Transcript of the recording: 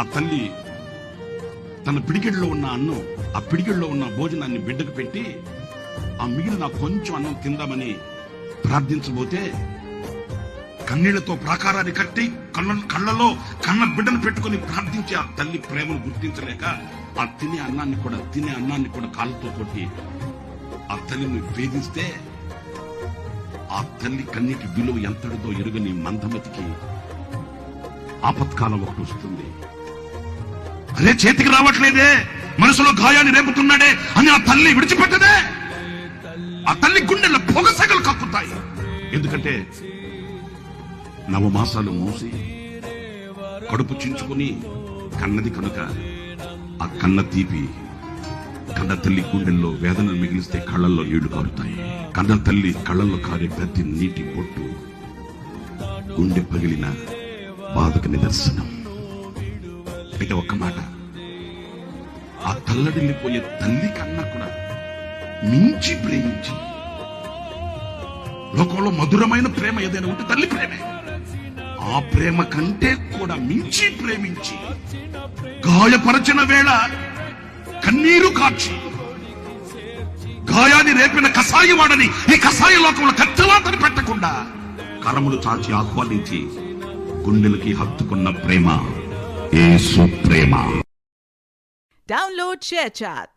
ఆ తల్లి తన పిడికిడిలో ఉన్న అన్నం, ఆ పిడికిడిలో ఉన్న భోజనాన్ని బిడ్డకు పెట్టి ఆ మిగిలిన కొంచెం అన్నం తిందామని ప్రార్థించబోతే కన్నీళ్లతో ప్రాకారాన్ని కట్టి కళ్ళలో కన్న బిడ్డను పెట్టుకుని ప్రార్థించి ఆ తల్లి ప్రేమను గుర్తించలేక ఆ తినే అన్నాన్ని కూడా కాళ్ళతో కొట్టి ఆ తల్లిని వేధిస్తే ఆ తల్లి కన్నీటి విలువ ఎంతటిదో ఎరుగని మందమతికి ఆపత్కాలం ఒకటి వస్తుంది. అదే చేతికి రావట్లేదే, మనసులో గాయాన్ని రేపుతున్నాడే అని ఆ తల్లి విడిచిపెట్టదే. ఆ తల్లి గుండెల్లో పొగసగలు కక్కుతాయి. ఎందుకంటే నవమాసాలు మోసి కడుపు చించుకుని కన్నది కనుక ఆ కన్న తీపి కన్న తల్లి గుండెల్లో వేదనలు మిగిలిస్తే కళ్ళల్లో నీళ్లు కారుతాయి. కన్న తల్లి కళ్ళల్లో కారే ప్రతి నీటి పొట్టు గుండె పగిలిన బాధకు నిదర్శనం. అయితే ఒక్క మాట, ఆ తల్లడిల్లిపోయే తల్లి కన్నా కూడా మించి ప్రేమించి, లోకంలో మధురమైన ప్రేమ ఏదైనా ఉంటే తల్లి ప్రేమే. ఆ ప్రేమ కంటే కూడా మించి ప్రేమించి గాయపరచిన వేళ కన్నీరు కార్చి గాయాన్ని రేపిన కసాయి వాడని ఈ కసాయి లోకంలో కత్తివాతని పెట్టకుండా కరములు చాచి ఆహ్వానించి గుండెలకి హత్తుకున్న ప్రేమ యేసు ప్రేమ. Download ShareChat.